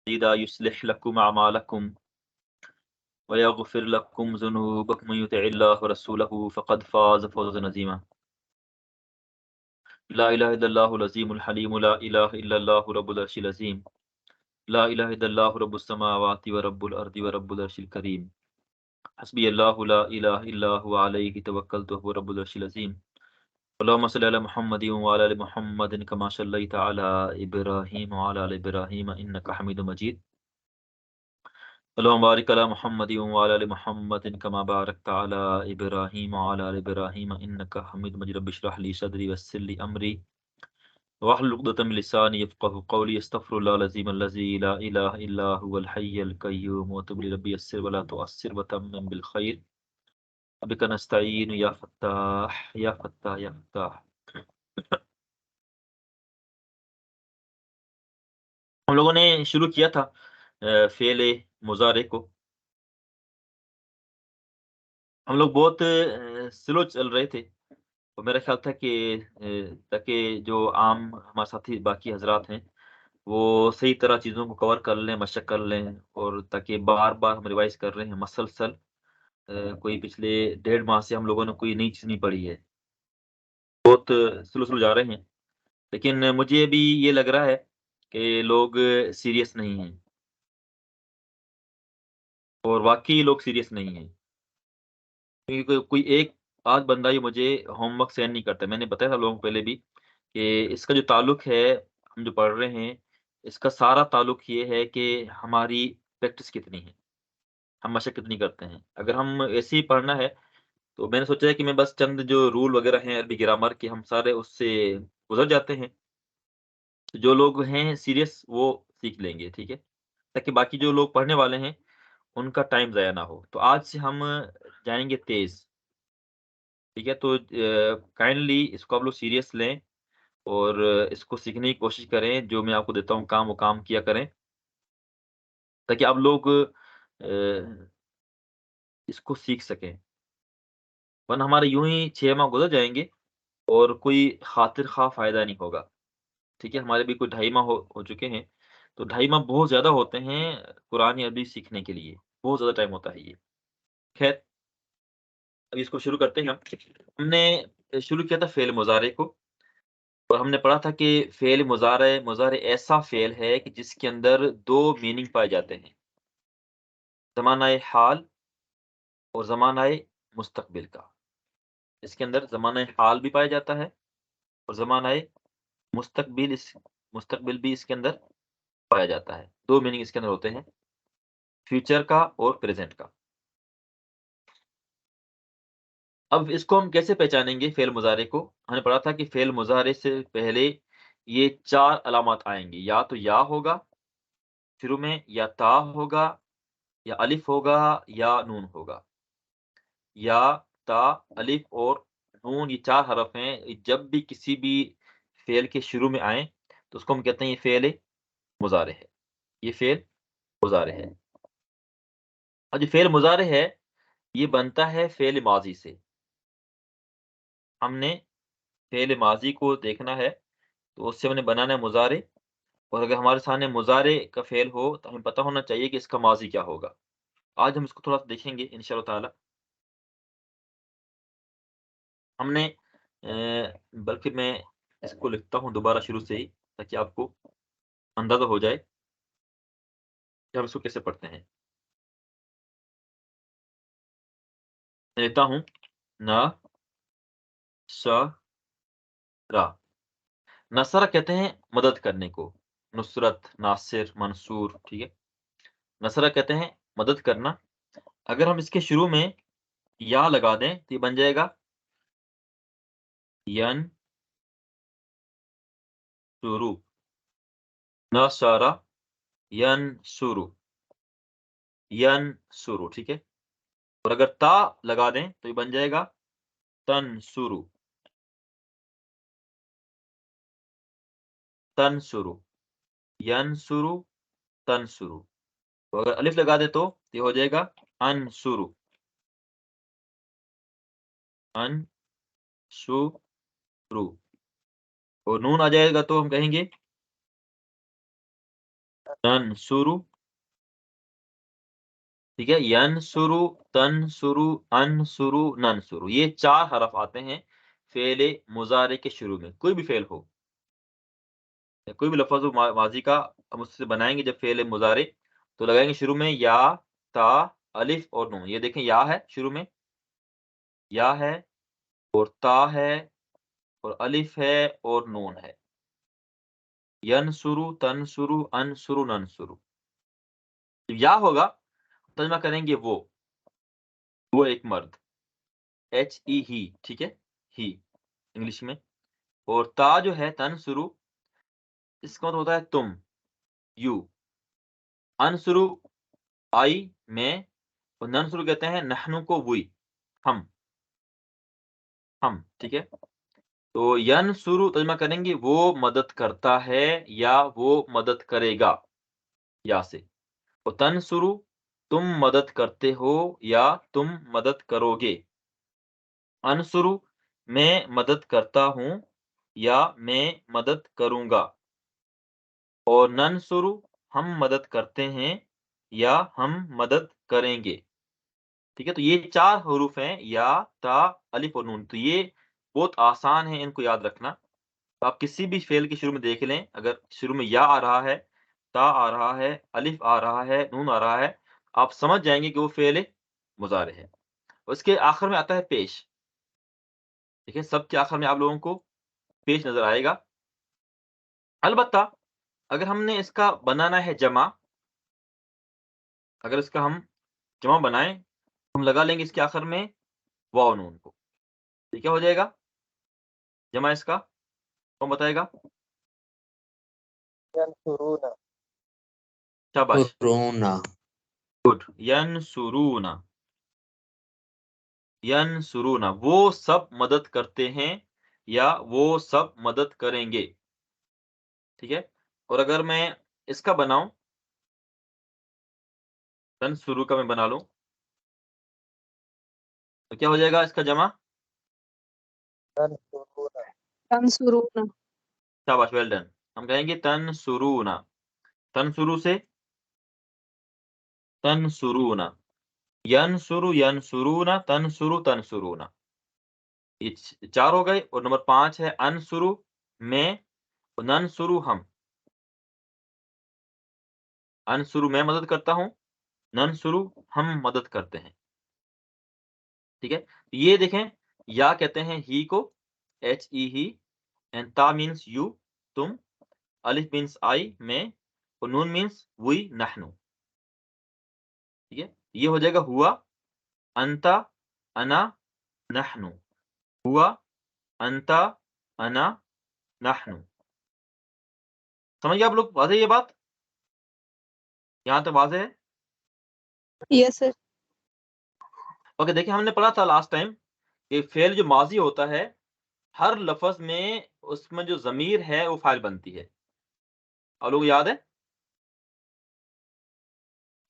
إذا يصلح لكم أعمالكم ويغفر لكم ذنوبكم من يطع الله ورسوله فقد فاز فوزا عظيما. لا إله إلا الله العظيم الحليم لا إله إلا الله رب العرش العظيم لا إله إلا الله رب السماوات ورب الأرض ورب العرش الكريم حسبي الله لا إله إلا هو عليه توكلت وهو رب العرش العظيم. اللهم صل على محمد وعلى آل محمد كما صليت على إبراهيم وعلى آل إبراهيم إنك حميد مجيد. اللهم بارك على محمد وعلى آل محمد كما باركت على إبراهيم وعلى آل إبراهيم إنك حميد مجيد. رب اشرح لي صدري ويسر لي أمري واحلل عقدة من لساني يفقهوا قولي. استغفر الله العظيم الذي لا إله إلا هو الحي القيوم وتب لي ربي يسر ولا تؤثر وتمم بالخير بك نستعين يا فتاح يا فتاح يا فتاح. हम लोगों ने शुरू किया था फेले मुजारे को. हम लोग बहुत स्लो चल रहे थे. तो मेरा ख्याल था कि ताकि जो आम हमारे साथी बाकी हजरात हैं वो सही तरह चीज़ों को कवर कर लें, मशक कर लें, और ताकि बार-बार हम रिवाइज़ कर रहे हैं मसलसल, कोई पिछले 1.5 माह से हम लोगों ने कोई नई चीज़ नहीं पढ़ी है। बहुत स्लो-स्लो जा रहे हैं। लेकिन मुझे अभी ये लग रहा है कि लोग सीरियस नहीं हैं, और वाक़ई लोग सीरियस नहीं हैं। क्योंकि कोई कोई एक आध बंदा ही मुझे होमवर्क सेंड नहीं करता। मैंने बताया था लोगों को पहले भी कि इसका जो ताल्लुक है, हम जो पढ़ रहे हैं, इसका सारा ताल्लुक ये है कि हमारी प्रैक्टिस कितनी है, हम मशक कितनी करते हैं। अगर हम ऐसे ही पढ़ना है, तो मैंने सोचा है कि मैं बस चंद जो रूल वगैरह हैं अरबी ग्रामर के, हम सारे उससे गुज़र जाते हैं। तो जो लोग हैं सीरियस वो सीख लेंगे, ठीक है? ताकि बाकी जो लोग पढ़ने वाले हैं, उनका टाइम ज़ाया ना हो। तो आज से हम जाएँगे तेज़, ठीक है? तो काइंडली इसको आप लोग सीरियस लें और इसको सीखने की कोशिश करें। जो मैं आपको देता हूँ काम, वो काम किया करें, ताकि आप लोग इसको सीख सकें। वरना हमारे यूँ ही 6 माह गुज़र जाएँगे और कोई खातिर ख़्वाह फ़ायदा नहीं होगा, ठीक है? हमारे भी कोई 2.5 माह हो चुके हैं, तो 2.5 माह बहुत ज़्यादा होते हैं कुरान या अरबी सीखने के लिए, बहुत ज़्यादा टाइम होता है ये। ख़ैर, अभी इसको शुरू करते हैं हम। हमने शुरू किया था फ़ेल मुज़ारे को, और हमने पढ़ा था कि फ़ेल मुज़ारे मुज़ारे ऐसा फ़ेल है कि जिसके अंदर 2 मीनिंग पाए जाते हैं, ज़माना-ए हाल और ज़माना-ए मुस्तक़बिल का। इसके अंदर ज़माना-ए हाल भी पाया जाता है और ज़माना-ए मुस्तक़बिल भी इसके अंदर पाया जाता है। 2 मीनिंग इसके अंदर होते हैं, फ्यूचर का और प्रेज़ेंट का। अब इसको हम कैसे पहचानेंगे फ़ेल मुज़ारे को? हमने पढ़ा था कि फ़ेल मुज़ारे से पहले ये 4 अलामत आएँगी, या तो या होगा शुरू में, या ता होगा, या अलिफ होगा, या नून होगा। या, ता, अलिफ और नून, ये 4 हरफ हैं। जब भी किसी भी फ़ेल के शुरू में आएँ, तो उसको हम कहते हैं ये फ़ेल मुज़ारे है। ये फ़ेल मुज़ारे है। और जो फ़ेल मुज़ारे है, ये बनता है फ़ेल माज़ी से। हमने फ़ेल माज़ी को देखना है, तो उससे हमने बनाना है मुज़ारे, और अगर हमारे सामने मुज़ारे का फ़ेल हो, तो हमें पता होना चाहिए कि इसका माज़ी क्या होगा। आज हम इसको थोड़ा-सा देखेंगे इंशाअल्लाह ताला। हमने बल्कि मैं इसको लिखता हूँ दोबारा शुरू से ही, ताकि आपको अंदाज़ा हो जाए कि हम इसको कैसे पढ़ते हैं। मैं लिखता हूँ न, स, रा। नसरा कहते हैं मदद करने को, नुसरत, नासिर, मंसूर, ठीक है? नसरा कहते हैं मदद करना। अगर हम इसके शुरू में या लगा दें, तो ये बन जाएगा यन, शुरू, नसरा, यनसुरु, यनसुरु, ठीक है? और अगर ता लगा दें, तो ये बन जाएगा तनसुरु, तनसुरु, यनसुरु, तनसुरु। तो अगर अलिफ लगा दें, तो ये हो जाएगा अनसुरु, अनसुरु। और नून आ जाएगा तो हम कहेंगे तनसुरु, ठीक है, यनसुरु, तनसुरु, अनसुरु, ननसुरु, ये 4 हरफ आते हैं फेले मुजारे के शुरू में। कोई भी फेल हो, कोई भी लफ्ज़ हो माज़ी का, हम उससे बनाएंगे जब फेले मुजारे, तो लगाएंगे शुरू में या, ता, अलिफ और नून। ये देखें, या है शुरू में, या है और ता है और अलिफ है और नून है। यनसुरु, तनसुरु, अनसुरु, ननसुरु। जब या होगा तर्जुमा करेंगे वो एक मर्द, ही, ठीक है, ही इंग्लिश में। और ता जो है तनसुरु, इसका मतलब होता है तुम, यू। अनसुरु, आई, मैं। और ननसुरु कहते हैं नहनु को, वुई, हम, ठीक है। तो यनसुरु तर्जुमा करेंगे वो मदद करता है या वो मदद करेगा, या से। और तनसुरु, तुम मदद करते हो या तुम मदद करोगे। अनसुरु, मैं मदद करता हूँ या मैं मदद करूँगा। और ननसुरु, हम मदद करते हैं या हम मदद करेंगे। ठीक है, तो ये 4 हरूफ हैं, या, ता, अलिफ और नून। तो ये बहुत आसान है इनको याद रखना। तो आप किसी भी फ़ेल के शुरू में देख लें, अगर शुरू में या आ रहा है, ता आ रहा है, अलिफ आ रहा है, नून आ रहा है, आप समझ जाएँगे कि वो फ़ेल मुज़ारे है। उसके आखिर में आता है पेश। ठीक है, सब के आखिर में आप लोगों को पेश नज़र आएगा। अलबत्ता अगर हमने इसका बनाना है जमा, अगर इसका हम जमा बनाएँ, हम लगा लेंगे इसके आखिर में वाव नून को। ये क्या हो जाएगा जमा इसका? कौन बताएगा? यनसुरूना, शाबाश, सुरूना, गुड। यनसुरूना, यनसुरूना, वो सब मदद करते हैं या वो सब मदद करेंगे। ठीक है, और अगर मैं इसका बनाऊं, तनसुरु का मैं बना लूं, तो क्या हो जाएगा इसका जमा? तनसुरूना, तंसुरूना, शाबाश, वेल डन। हम कहेंगे तनसुरूना, तनसुरु से तनसुरूना, यनसुरु, यनसुरूना, तनसुरु, तनसुरूना। ये 4 हो गए। और नंबर 5 है अनसुरु, मैं, और ननसुरु, हम। अनसुरु, मैं मदद करता हूँ, ननसुरु, हम मदद करते हैं। ठीक है, ये देखें, या कहते हैं ही को, ही, एंड ता मीन्स यू, तुम, अलिफ मीन्स आई, मैं, और नून मीन्स वी, नहनु। ठीक है, ये हो जाएगा हुआ, अंता, अना, नहनु। हुआ, अंता, अना, नहनु। समझ गए आप लोग? वाज़ेह ये बात? यहाँ तक वाज़ेह है? Yes sir. ओके, देखिए हमने पढ़ा था लास्ट टाइम कि फेल जो माजी होता है, हर लफ्ज़ में उसमें जो ज़मीर है वो फ़ाइल बनती है। आप लोगों को याद है?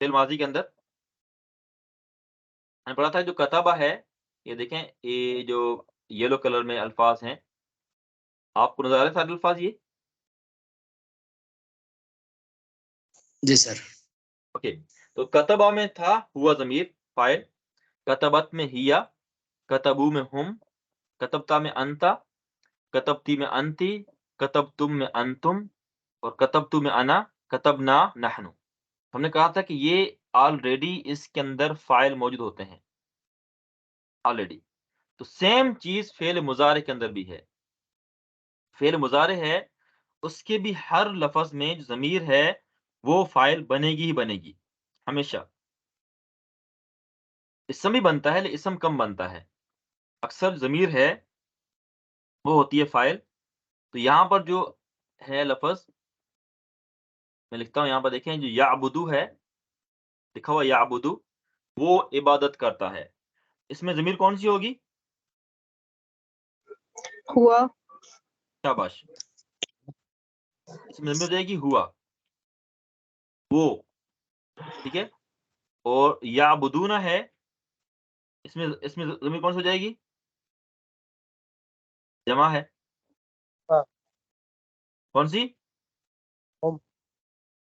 फेल माजी के अंदर मैंने पढ़ा था जो कतबा है, ये देखें, ये जो येलो कलर में अल्फाज हैं, आपको नज़र आ रहे हैं सारे अल्फाज ये? जी सर। ओके, तो कतबा में था हुआ ज़मीर फ़ाइल, कतबत में हिया, कतबू में हुम, कतबता में अंता, कतबती में अंती, कतबतुम में अंतुम, और कतबतु में अना, कतबना नहनु। हमने कहा था कि ये ऑलरेडी इसके अंदर फ़ाइल मौजूद होते हैं, ऑलरेडी। तो सेम चीज़ फ़ेल मुज़ारे के अंदर भी है। फ़ेल मुज़ारे है, उसके भी हर लफ्ज़ में जो ज़मीर है, वो फ़ाइल बनेगी ही बनेगी, हमेशा। इसम भी बनता है, लेकिन इसम कम बनता है। अक्सर ज़मीर है, वो होती है फ़ाइल। तो यहाँ पर जो है लफ़्ज़, मैं लिखता हूँ यहाँ पर, देखें, जो याबुदु है, लिखा हुआ याबुदु, वो इबादत करता है। इसमें ज़मीर कौन-सी होगी? हुआ, शाबाश। इसमें ज़मीर हो जाएगी हुआ, वो, ठीक है? और याबुदूना है, इसमें इसमें ज़मीर कौन-सी हो जाएगी? जमा है। हाँ। कौन-सी? हुम।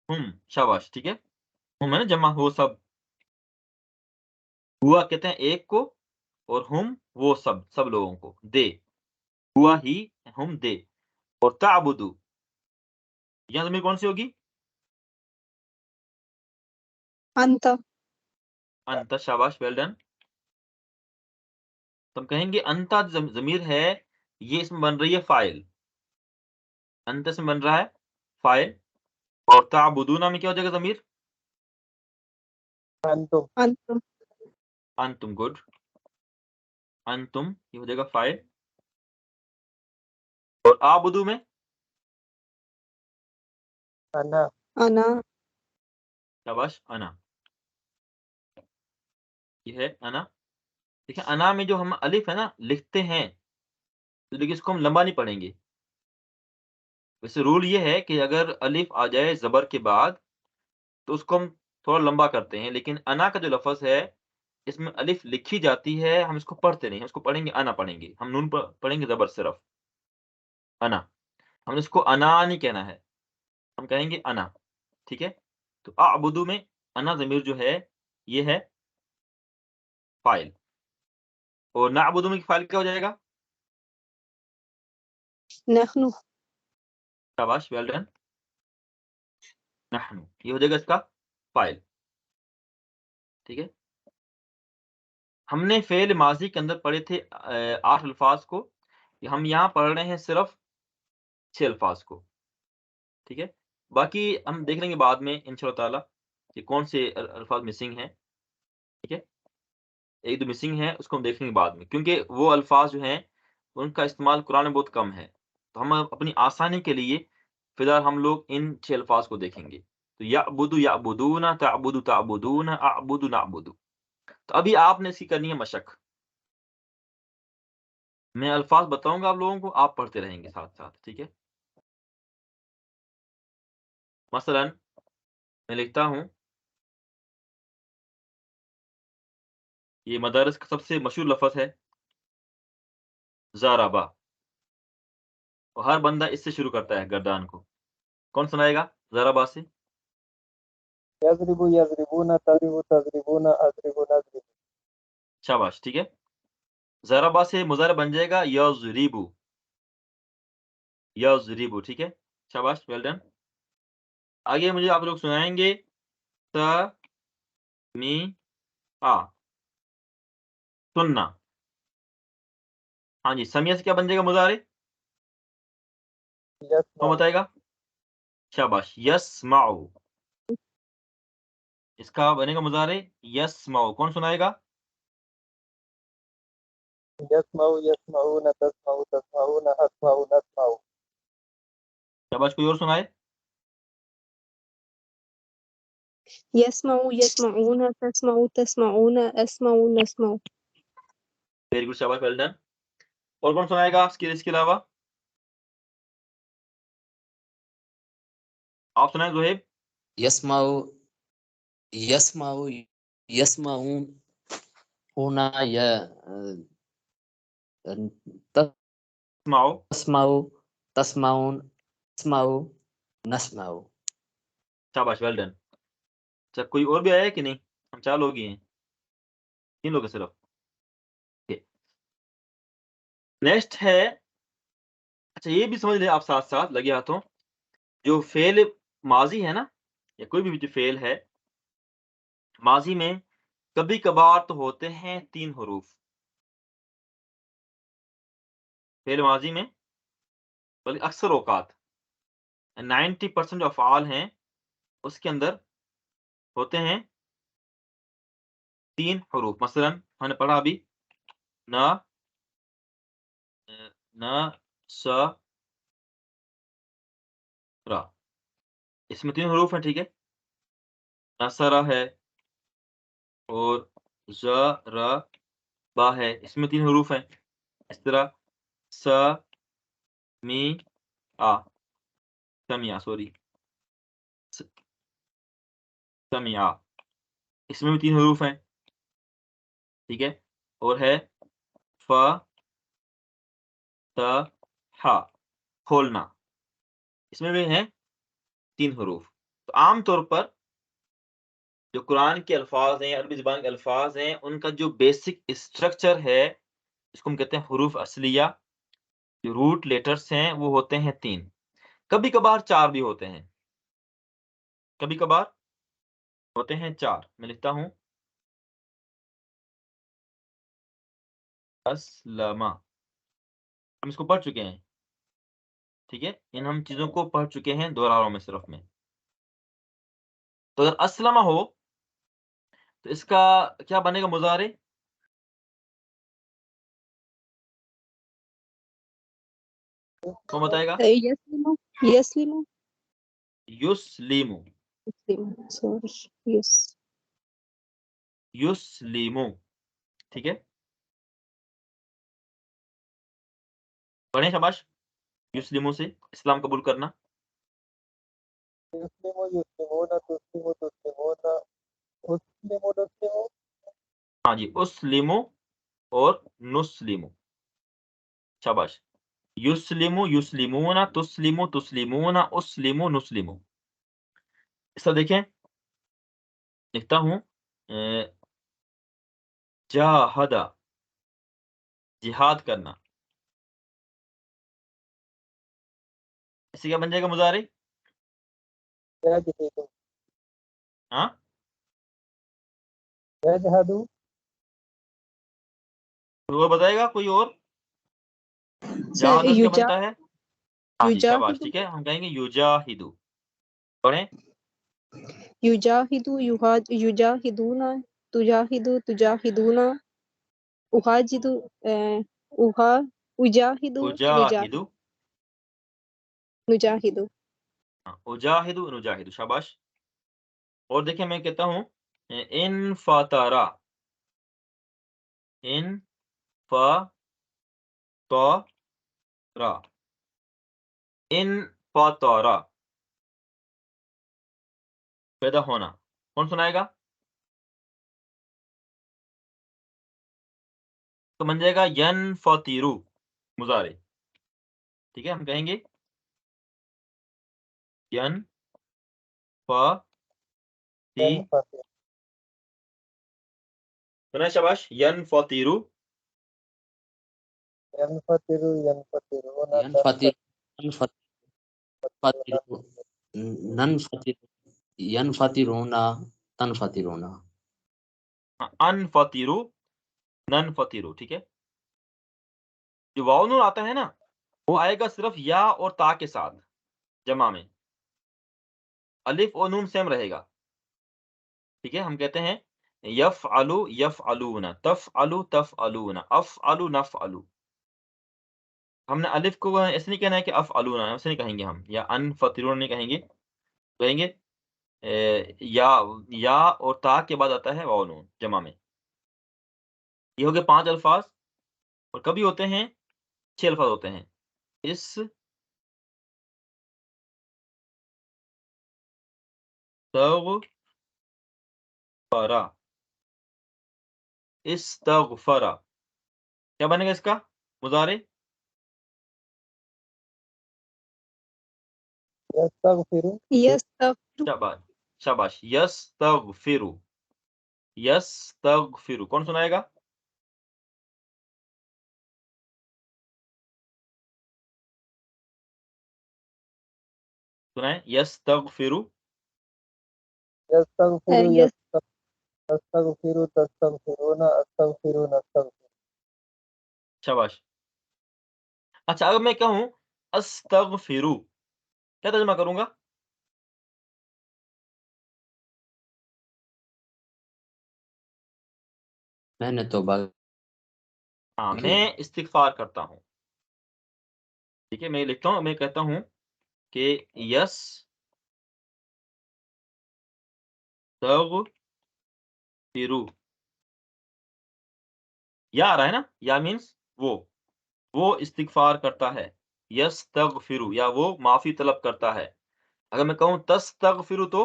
शाबाश, ठीक है। हुम है ना जमा, वो सब। हुआ कहते हैं एक को, और हुम वो सब लोगों को, दे। हुआ ही, हुम दे। और ताबुदु, यहाँ ज़मीर कौन सी होगी? अंत। अंत, शाबाश, वेल डन। तो हम कहेंगे अंता ज़मीर है, ये इसमें बन रही है फाइल। अंत से बन रहा है फाइल। और ताबुदूना में क्या हो जाएगा ज़मीर? अंतुम। अंत। अंतुम, गुड। अंतुम ये हो जाएगा फाइल। और आबुदू में अना। अना। शाबाश, अना। ये है अना। देखिए अना में जो हम अलिफ है ना लिखते हैं, तो देखिए इसको हम लंबा नहीं पढ़ेंगे। वैसे रूल ये है कि अगर अलिफ आ जाए ज़बर के बाद, तो उसको हम थोड़ा लंबा करते हैं, लेकिन अना का जो लफ़्ज़ है, इसमें अलिफ लिखी जाती है, हम इसको पढ़ते नहीं, हम इसको पढ़ेंगे अना पढ़ेंगे। हम नून पढ़ेंगे ज़बर सिर्फ़, अना। हमने इसको अना नहीं कहना है, हम कहेंगे अना, ठीक है? तो अअबुदु में अना ज़मीर जो है, ये है फ़ाइल। और नअबुदु में फ़ाइल क्या हो जाएगा? नहनु। शाबाश, वेल डन। नहनु, ये हो जाएगा इसका फ़ाइल, ठीक है? हमने फ़ेल माज़ी के अंदर पढ़े थे 8 अल्फ़ाज़ को, हम यहाँ पढ़ रहे हैं सिर्फ़ 6 अल्फ़ाज़ को, ठीक है? बाकी हम देख लेंगे बाद में इंशाअल्लाह ताला कि कौन से अल्फ़ाज़ मिसिंग हैं, ठीक है? 1-2 मिसिंग हैं, उसको हम देखेंगे बाद में, क्योंकि वो अल्फ़ाज़ जो हैं, उनका इस्तेमाल कुरान में बहुत कम है। तो हम अपनी आसानी के लिए फ़िलहाल हम लोग इन 6 अल्फ़ाज़ को देखेंगे। तो यअबुदु यअबुदूना, तअबुदु तअबुदूना, अअबुदु नअबुदु। तो अभी आपने इसकी करनी है मशक। मैं अल्फ़ाज़ बताऊँगा आप लोगों को, आप पढ़ते रहेंगे साथ-साथ, ठीक है? मसलन मैं लिखता हूँ, ये मदारिस का सबसे मशहूर लफ़्ज़ है, ज़ारबा। और हर बंदा इससे शुरू करता है गर्दान को। कौन सुनाएगा ज़ारबा से? यज़रिबु यज़रिबूना तज़रिबु तज़रिबूना अज़रिबु नज़रिबु। शाबाश, ठीक है? ज़राबा से मुज़ारे बन जाएगा यज़रिबु, यज़रिबु, ठीक है? शाबाश, वेल डन। आगे मुझे आप लोग सुनाएँगे त मी आ, सुनना। हाँ जी, समिया से क्या बन जाएगा मुज़ारे? कौन यस्माउ। बताएगा? शाबाश, यस्माउ। इसका बनेगा मुज़ारे यस्माउ। कौन सुनाएगा? यस्माउ यस्माऊना तस्माउ तस्माऊना अस्माउ नस्माउ। शाबाश, कोई और सुनाए? यस्मउ यस्मऊना तस्मउ तस्मऊना अस्मउ नस्मउ। वेरी गुड, शाबाश, वेल डन। और कौन सुनाएगा इसके अलावा? आप सुनाएँ ज़ुहैब? यस्माउ यस्माउ यस्माऊन होना या स्माउ। तस्माउ तस्माउन तस्माउ नस्माउ। शाबाश, वेल डन। अच्छा, कोई और भी आया है कि नहीं? हम 4 लोग ही हैं, 3 लोग हैं सिर्फ। ओके, नेक्स्ट है, अच्छा ये भी समझ लें आप साथ-साथ लगे हाथों, जो फ़ेल माज़ी है ना, या कोई भी जो फ़ेल है, माज़ी में कभी-कभार तो होते हैं 3 हरूफ। फ़ेल माज़ी में बल्कि अक्सर औक़ात 90% जो अफ़आल हैं, उसके अंदर होते हैं 3 हरूफ। मसलन हमने पढ़ा अभी न, न, स, रा। इसमें 3 हरूफ हैं, ठीक है? नसरा है और ज़, र, बा है, इसमें 3 हरूफ हैं। इस तरह स, मी, आ, समिया, सॉरी, स, समिया, इसमें भी 3 हरूफ हैं, ठीक है? और है फ, त, हा, खोलना, इसमें भी हैं 3 हरूफ। तो عام طور پر جو قرآن کے الفاظ ہیں، عربی زبان کے الفاظ ہیں، ان کا جو بیسک اسٹرکچر ہے اس کو ہم کہتے ہیں حروف اصلیہ. جو روٹ لیٹرز ہیں وہ ہوتے ہیں 3، کبھی کبھار 4 بھی ہوتے ہیں، کبھی کبھار ہوتے ہیں 4. میں لکھتا ہوں اسلم، ہم اس کو پڑھ چکے ہیں، ٹھیک ہے. ہم چیزوں کو پڑھ چکے ہیں، دوہرا رہا ہوں میں صرف میں. تو اگر اسلم ہو تو اس کا کیا بنے گا مضارع؟ کون بتائے گا؟ يسلم يسلم یسلم، يسلم sorry yes یسلم، ٹھیک ہے. پڑھیں شاباش. یسلموں سے اسلام قبول کرنا. يسلم يسلمون تسلم تسلمون أسلم نسلم ہاں جی، اسلم اور نسلم، شاباش. یسلم یسلمون، تسلم تسلمون، اسلم نسلم. اس طرح دیکھیں، لکھتا ہوں جاہد، جہاد کرنا. اس سے کیا بن جائے گا مضارع؟ يجهد ہاں، يجهد کوئی اور بتائے گا؟ کوئی اور؟ جہاد کیا بنتا ہے؟ ہاں جی شاباش، يجاهد ٹھیک ہے. ہم کہیں گے یجاہد. پڑھیں. يجاهد يجاهدون تجاهد تجاهدون أجاهد أجاهد اجاہد، نجاهد اجاہد نجاہد، شاباش. اور دیکھیں میں کہتا ہوں ان فاتارا، ان فاتارا، ان فاتارا، پیدا ہونا. کون سنائے گا؟ تو بن جائے گا ین فاتیرو، مضارع. ٹھیک ہے، ہم کہیں گے ین فاتی، ينفطر سنا شاباش، ین فاتیرو. ينفطر ينفطرون ينفطر ينفطر ننفطر ينفطرون تنفطرون. ان فاتیرو، نن فاتیرو، ٹھیک ہے. جو واو نون آتا ہے نا، وہ آئے گا صرف یا اور تا کے ساتھ جمع میں. الف اور نون سیم رہے گا، ٹھیک ہے. ہم کہتے ہیں یفعلو یفعلون، تفعلو تفعلون، افعلو نفعلو. ہم نے الف کو ایسے نہیں کہنا ہے کہ افعلون، ایسے نہیں کہیں گے ہم، یا ان فطرون نہیں کہیں گے. کہیں گے یا اور تا کے بعد آتا ہے واو نون جمع میں. یہ ہو گئے 5 الفاظ. اور کبھی ہوتے ہیں 6 الفاظ ہوتے ہیں. اس استغفرا، استغفرا، کیا بنے گا اس کا مضارع؟ يستغفر يستغفر شاباش شاباش، یستغفرو، یستغفرو. کون سنائے گا؟ سنائیں. یستغفرو، يستغفر يس تستغفر تستغفرون أستغفر نستغفر شاباش. اچھا، اگر میں کہوں استغفرو، کیا ترجمہ کروں گا؟ میں نے توبہ ہاں، کی. میں استغفار کرتا ہوں. ٹھیک ہے، میں لکھتا ہوں، میں کہتا ہوں کہ یس تغفرو. یا آ رہا ہے نا، یا مینس وہ استغفار کرتا ہے. یستغفرو، یا وہ معافی طلب کرتا ہے. اگر میں کہوں تستغفرو تو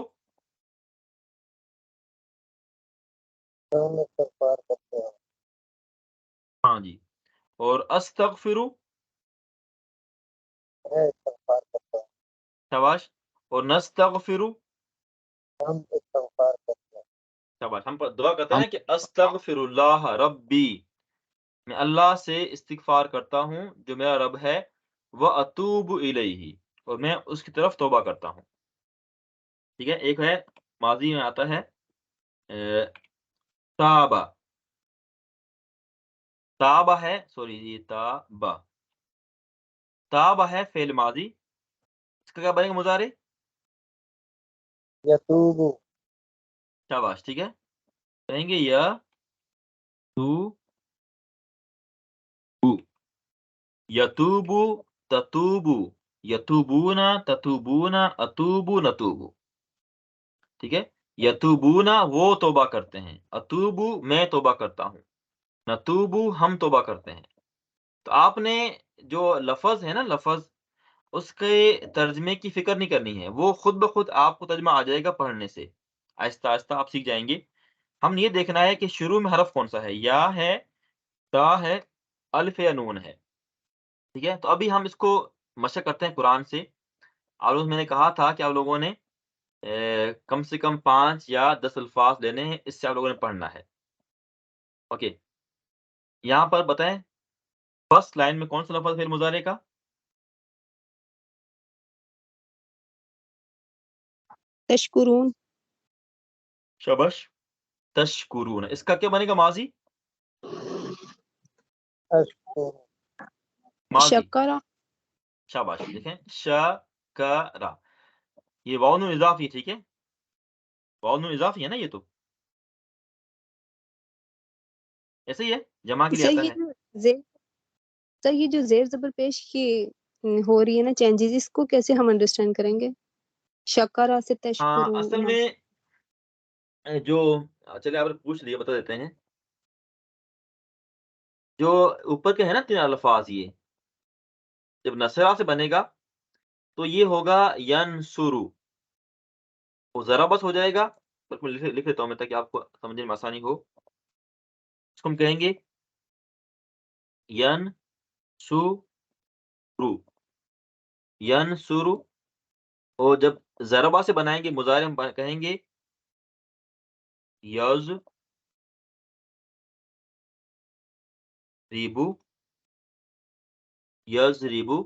ہم استغفار کرتے ہیں ہاں جی. اور استغفرو، میں استغفار کرتا ہوں شاباش. اور نستغفرو، हम इस्तगफार करते हैं। शाबाश, हम दुआ करते हैं ना कि अस्तगफिरुल्लाह रब्बी, मैं अल्लाह से इस्तिगफार करता हूँ जो मेरा रब है, व अतूबु इलैहि, और मैं उसकी तरफ तौबा करता हूँ। ठीक है, एक है माजी में आता है ताबा, ताबा है, सॉरी ये ताबा, ताबा है फेल माजी, इसका क्या बनेगा मुजारे? यतूबु, शाबाश, ठीक है, कहेंगे या तू यतूबु ततूबु, यतूबूना ततूबूना, अतूबु नतूबु। ठीक है, यतूबूना वो तौबा करते हैं, अतूबु मैं तौबा करता हूँ, नतूबु हम तौबा करते हैं। तो आपने जो लफ्ज़ है ना, लफ्ज़, उसके तर्जमे की फ़िक्र नहीं करनी है, वो खुद ब खुद आपको तर्जमा आ जाएगा पढ़ने से। आहिस्ता-आहिस्ता आप सीख जाएँगे। हमने ये देखना है कि शुरू में हरफ कौन-सा है, या है, ता है, अल्फ़ या नून है। ठीक है? तो अभी हम इसको मशक करते हैं कुरान से। और उसमें मैंने कहा था कि आप लोगों ने कम से कम 5 या 10 अल्फ़ाज़ लेने हैं, इससे आप लोगों ने पढ़ना है। ओके, यहाँ पर बताएँ फर्स्ट लाइन में कौन-सा लफ़्ज़ फ़िल मुज़ारे का? तशकुरून, शाबाश, तशकुरून। इसका क्या बनेगा माज़ी? अशकुरु, माज़ी। शकरा, शाबाश, देखें शकरा, ये वाव नून इज़ाफ़ी, ठीक है? वाव नून इज़ाफ़ी है ना ये तो? ऐसे ही है, जमा के लिए सर आता ये है। जो जेर सर ये जो जेर ज़बर पेश की हो रही है ना चेंजेस, इसको कैसे हम अंडरस्टैंड करेंगे? शकरा से हाँ, असल तशकुरून। में जो चलिए आपने पूछ लिया, बता देते हैं। जो ऊपर के हैं ना 3 अल्फ़ाज़ ये, जब नसरा से बनेगा तो ये होगा यनसुरु, वो ज़रा बस हो जाएगा, बस मैं लिख लेता हूँ मैं ताकि आपको समझने में आसानी हो। इसको हम कहेंगे यनसुरु, यनसुरु, और जब ज़रबा से बनाएँगे मुज़ारे हम कहेंगे यज़रिबु, यज़रिबु,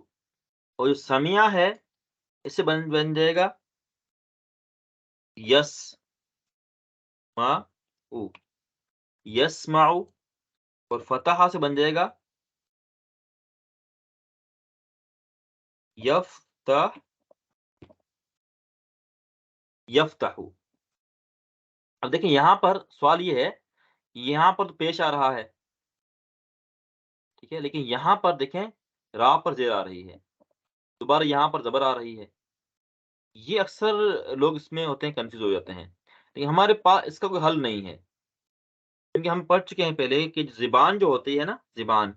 और जो समिया है इससे बन जाएगा यस्माउ, यस्माउ, और फ़तहा से बन जाएगा यफ़्तह, यफ़्तहु। अब देखिए यहाँ पर सवाल ये है, यहाँ पर तो पेश आ रहा है, ठीक है? लेकिन यहाँ पर देखें रा पर ज़ेर आ रही है, दोबारा यहाँ पर ज़बर आ रही है। ये अक्सर लोग इसमें होते हैं, कन्फ्यूज़ हो जाते हैं। लेकिन हमारे पास इसका कोई हल नहीं है, क्योंकि हम पढ़ चुके हैं पहले कि ज़ुबान जो होती है ना, ज़ुबान,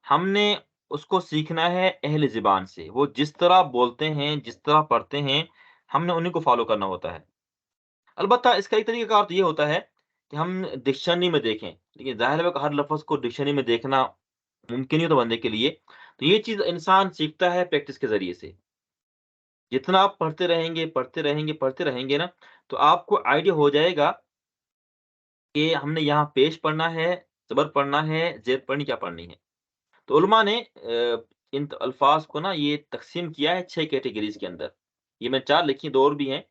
हमने उसको सीखना है अहले ज़ुबान से। वो जिस तरह बोलते हैं, जिस तरह पढ़ते हैं, हमने उन्हीं को फ़ॉलो करना होता है। अलबत्ता इसका एक तरीके का अर्थ ये होता है कि हम डिक्शनरी में देखें, लेकिन ज़ाहिर है कि हर लफ़्ज़ को डिक्शनरी में देखना मुमकिन नहीं होता बंदे के लिए। तो ये चीज़ इंसान सीखता है प्रैक्टिस के ज़रिए से। जितना आप पढ़ते रहेंगे, पढ़ते रहेंगे, पढ़ते रहेंगे ना, तो आपको आइडिया हो जाएगा कि हमने यहाँ पेश पढ़ना है, ज़बर पढ़ना है, ज़ेर पढ़नी, क्या पढ़नी है। तो उलमा ने इन अल्फ़ाज़ को ना ये तक़सीम किया है 6 कैटेगरीज़ के अंदर। ये मैंने 4 लिखी हैं, 2 और भी हैं।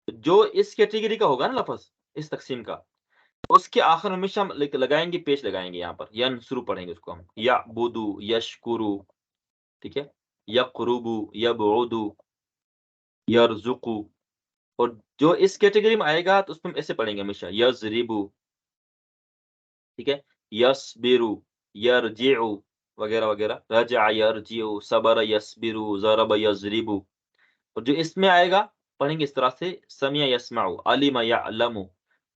जो इस कैटेगरी का होगा ना लफ़्ज़, इस तक़सीम का, उसके आखिर में हमेशा हम लगाएँगे, पेश लगाएँगे यहाँ पर, यनसुरु पढ़ेंगे उसको हम, यअबुदु, यशकुरु, ठीक है? यक़रुबु, यबउदु, यरज़ुक़ु, और जो इस कैटेगरी में आएगा तो उसको हम ऐसे पढ़ेंगे हमेशा, यज़रिबु, ठीक है? यस्बिरु, यरजिउ, वगैरह, वगैरह। रजअ यरजिउ, सबरा यस्बिरु, ज़रब यज़रिबु। और जो इसमें आएगा पढ़ेंगे इस तरह से, समिअ यस्मउ, अलिम यअलमु,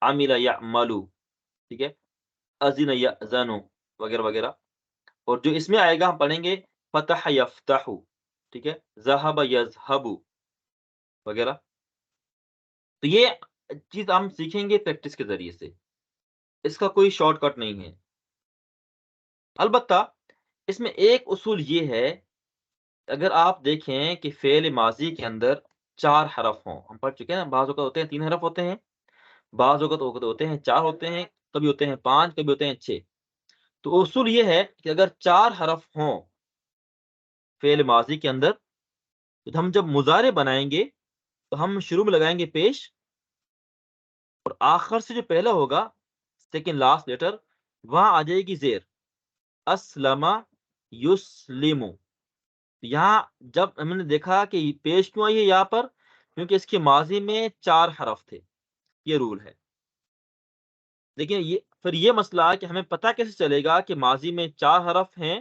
अमिल यअमलु, ठीक है? अज़िन यअज़नु, वगैरह, वगैरह। और जो इसमें आएगा हम पढ़ेंगे फ़तह यफ़्तहु, ठीक है? ज़हब यज़हबु, वगैरह। तो ये चीज़ हम सीखेंगे प्रैक्टिस के ज़रिए से। इसका कोई शॉर्टकट नहीं है। अलबत्ता इसमें एक उसूल ये है, अगर आप देखें कि फ़ेल माज़ी के अंदर 4 حرف ہوں. ہم پڑھ چکے ہیں نا, بعض اوقات ہوتے ہیں 3 حرف ہوتے ہیں, بعض اوقات ہوتے ہیں 4 ہوتے ہیں, کبھی ہوتے ہیں 5, کبھی ہوتے ہیں 6. تو اصول یہ ہے کہ اگر 4 حرف ہوں فعل ماضی کے اندر, تو ہم جب مضارع بنائیں گے تو ہم شروع میں لگائیں گے پیش, اور آخر سے جو پہلا ہوگا سیکنڈ لاسٹ لیٹر, وہاں آ جائے گی زیر. اسلم یسلم. یہاں جب ہم نے دیکھا کہ پیش کیوں آئی ہے یہاں پر, کیونکہ اس کے ماضی میں 4 حرف تھے. یہ رول ہے. لیکن پھر یہ مسئلہ کہ ہمیں پتہ کیسے چلے گا کہ ماضی میں 4 حرف ہیں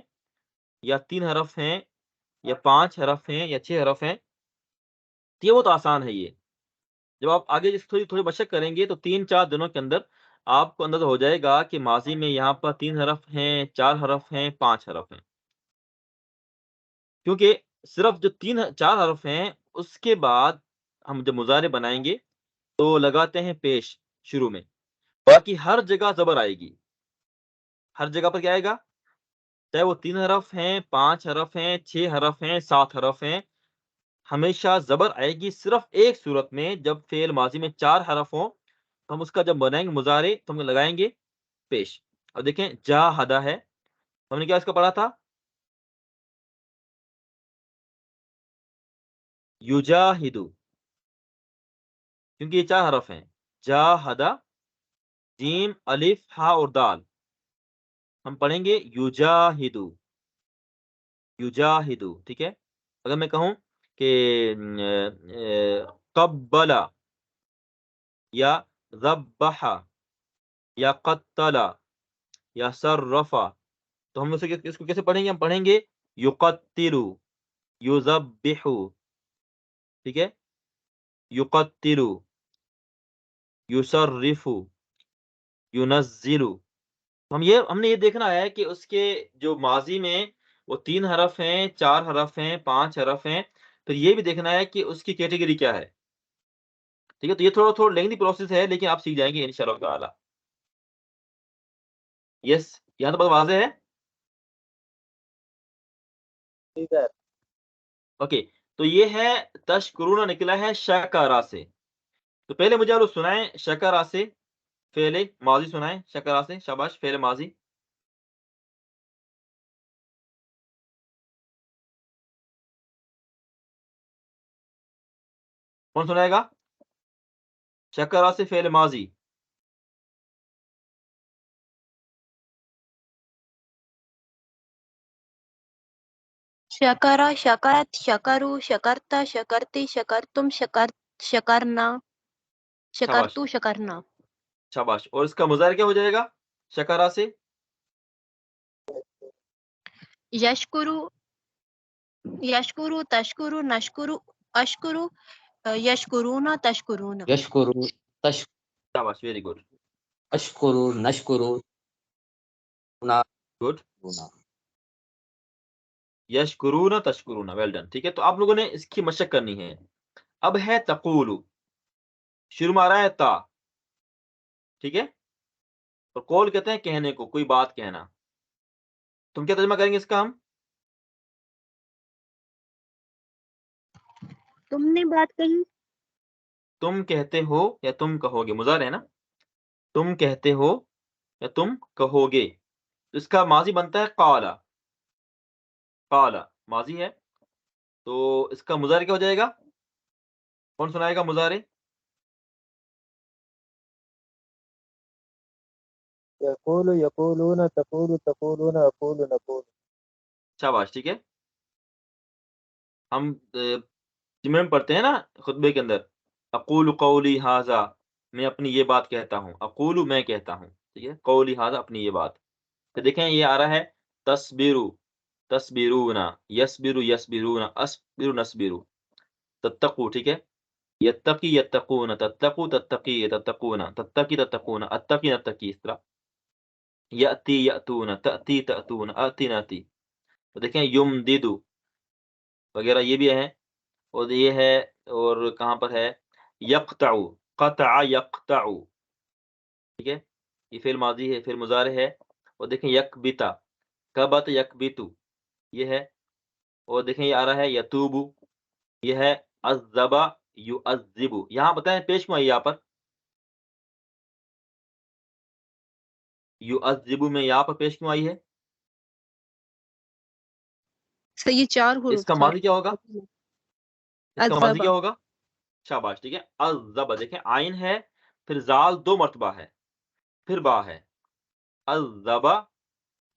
یا 3 حرف ہیں یا 5 حرف ہیں یا 6 حرف ہیں. تو یہ بہت آسان ہے. یہ جب آپ آگے تھوڑی مشق کریں گے تو 3-4 دنوں کے اندر آپ کو اندازہ ہو جائے گا کہ ماضی میں یہاں پر 3 حرف ہیں, 4 حرف ہیں, 5 حرف ہیں. کیونکہ صرف جو 4 حرف ہیں اس کے بعد ہم جب مضارع بنائیں گے تو لگاتے ہیں پیش شروع میں. باقی ہر جگہ زبر آئے گی. ہر جگہ پر کیا آئے گا, چاہے وہ 3 حرف ہیں, 5 حرف ہیں, 6 حرف ہیں, 7 حرف ہیں, ہمیشہ زبر آئے گی. صرف ایک صورت میں جب فعل ماضی میں 4 حرف ہوں تو ہم اس کا جب بنائیں گے مضارع تو ہم لگائیں گے پیش. اب دیکھیں جاہدہ ہے, ہم نے کیا اس کا پڑھا تھا, یجاہدو, کیونکہ یہ 4 حرف ہیں. جاہدہ, جیم, الف, ہا اور دال. ہم پڑھیں گے یجاہدو, یجاہدو. ٹھیک ہے. اگر میں کہوں کہ قبل یا ذبح یا قتل یا صرف, تو ہم اس کو کیسے پڑھیں گے, ہم پڑھیں گے یقتل, یذبح. ٹھیک ہے, یقتل, یصرف, ینزل. ہم نے یہ دیکھنا ہے کہ اس کے جو ماضی میں وہ 3 حرف ہیں, 4 حرف ہیں, 5 حرف ہیں. پھر یہ بھی دیکھنا ہے کہ اس کی کیٹیگری کیا ہے. ٹھیک ہے. تو یہ تھوڑا لینگتھی پروسیس ہے, لیکن آپ سیکھ جائیں گے انشاءاللہ تعالی. یس, یہاں تو بہت واضح ہے. ٹھیک ہے. اوکے. تو یہ ہے تشکرون, نکلا ہے شکرا سے. تو پہلے مجھے آپ سنائیں شکرا سے فعل ماضی سنائیں. شکرا سے, شاباش, فعل ماضی. کون سنائے گا شکرا سے فعل ماضی؟ شکرا، شکرت، شکرو، شکرتا، شکرتی، شکرتم، شکرنا، شاباش, شکرتو، شکرنا. شاباش. اور اس کا مظاہرہ کیا ہو جائے گا شکرا سے؟ یشکرو، یشکرو، تشکرو، نشکرو، اشکرو، یشکرونا، تشکرونا. یشکرو شاباش, ویری گڈ, اشکرو نشکرو گڈ. گنا. یشکرون تشکرون, ویل ڈن. ٹھیک ہے. تو آپ لوگوں نے اس کی مشق کرنی ہے. اب ہے تقول, شروع میں آ رہا ہے تا. ٹھیک ہے. اور قول کہتے ہیں کہنے کو, کوئی بات کہنا. تم کیا ترجمہ کریں گے اس کا؟ ہم تم نے بات کہی. تم کہتے ہو یا تم کہو گے, مضارع ہے نا. تم کہتے ہو یا تم کہو گے. اس کا ماضی بنتا ہے قالا. قالا ماضی ہے, تو اس کا مضارع کیا ہو جائے گا؟ کون سنائے گا مضارع؟ یقول یقولون تقول تقولون اقول نقول. شاباش. ٹھیک ہے. ہم جملے میں پڑھتے ہیں نا خطبے کے اندر, اقول قولی ھذا, میں اپنی یہ بات کہتا ہوں. اقول, میں کہتا ہوں. ٹھیک ہے. قولی ھذا, اپنی یہ بات. تو دیکھیں یہ آ رہا ہے تصبرو, تصبرون, یصبرو, یصبرون, اصبرو, نصبرو. تتقو. ٹھیک ہے. یتقی, یتقون, تتقو, تتقی, تتقون, تتقی, تتقون, اتقی, نتقی. اس طرح یأتی, یأتون, تأتی, تأتون, آتی, ناتی. تو دیکھیں یمددو وغیرہ یہ بھی ہے. اور یہ ہے, اور کہاں پر ہے یقطع, قطع, یقطع. ٹھیک ہے. یہ فعل ماضی ہے, فعل مضارع ہے. اور دیکھیں یکبتا, کبت, یکبتو, یہ ہے. اور دیکھیں یہ آ رہا ہے یتوبو, یہ ہے عذبا, युअज़्ज़िबु, यहाँ बताएं पेश क्यों आई यहाँ पर? युअज़्ज़िबु में यहाँ पर पेश क्यों आई है? सर ये 4 हुरूफ इसका था। माज़ी क्या होगा? इसका माज़ी अज़्ज़बा। क्या होगा? शाबाश, ठीक है। अज़्ज़बा, देखें आइन है, फिर ज़ाल 2 मर्तबा है, फिर बा है। अज़्ज़बा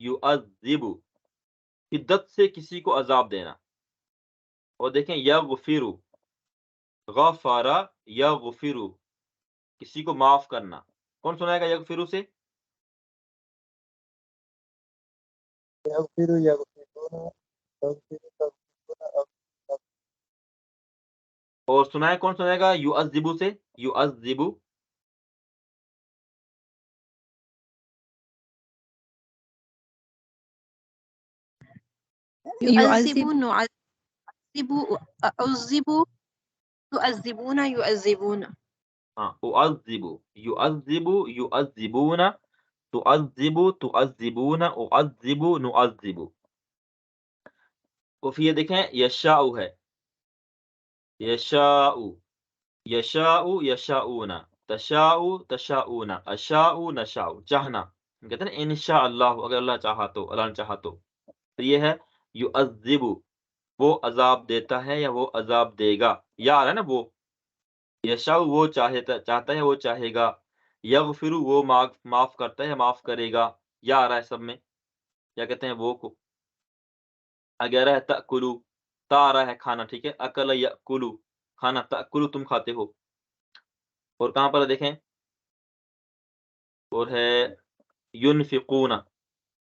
युअज़्ज़िबु, शिद्दत से किसी को अज़ाब देना। और देखें यग़फ़िरु, गफ़रा यग़फ़िरु, किसी को माफ़ करना। कौन सुनाएगा यग़फ़िरु से? यगफिरु यगफिरूना तगफिरु तगफिरूना अग और सुनाए, कौन सुनाएगा युअज़्ज़िबु से? युअज़्ज़िबु। युअज़्ज़िबु युअज़्ज़िब। नुअज़्ज़िबु अउज़्ज़िबु तुअज़्ज़िबूना युअज़्ज़िबूना। हाँ, उअज़्ज़िबु, युअज़्ज़िबु युअज़्ज़िबूना, तुअज़्ज़िबु तुअज़्ज़िबूना, उअज़्ज़िबु नुअज़्ज़िबु। और फिर ये देखें यशाउ है, यशाउ, यशाउ यशाऊना, तशाउ तशाऊना, अशाउ नशाउ, चाहना। हम कहते हैं ना इंशाअल्लाह, अगर अल्लाह चाहा तो, अल्लाह ने चाहा तो। तो ये है युअज़्ज़िबु, वो अजाब देता है या वो अजाब देगा, या आ रहा है ना वो। यशाउ वो चाहता है, वो चाहेगा। यगफिरु वो माफ करता है या माफ करेगा, या आ रहा है सब में। क्या कहते हैं वो को। आगे आ रहा है तअकुलु, ता आ रहा है खाना, ठीक है। अकल यअकुलु, खाना, तअकुलु तुम खाते हो। और कहाँ पर है देखें, और है युनफिकूना,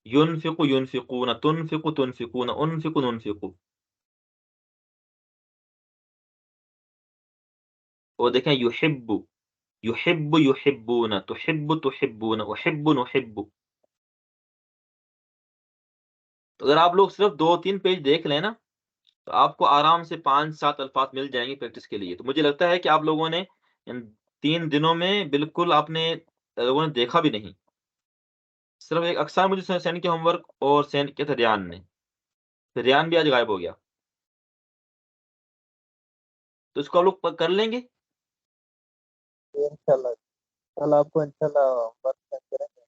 युनफिकु युनफिकूना, तुनफिकु तुनफिकूना, उनफिकु नुनफिकु। और देखें युहिब्बु, युहिब्बु युहिब्बूना, तुहिब्बु तुहिब्बूना, उहिब्बु नुहिब्बु। तो अगर आप लोग सिर्फ 2-3 पेज देख लें ना, तो आपको आराम से 5-7 अल्फाज मिल जाएंगे प्रैक्टिस के लिए। तो मुझे लगता है कि आप लोगों ने इन 3 दिनों में बिल्कुल आपने लोगों ने देखा भी नहीं। सिर्फ एक अक्सर मुझे सेंड किया होमवर्क और सेंड किया था रियान ने। फिर रियान भी आज गायब हो गया। तो इसको आप लोग कर लेंगे? इंशाल्लाह। कल आपको इंशाल्लाह वर्क करेंगे।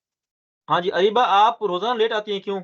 हाँ जी, अरीबा आप रोज़ाना लेट आती हैं क्यों?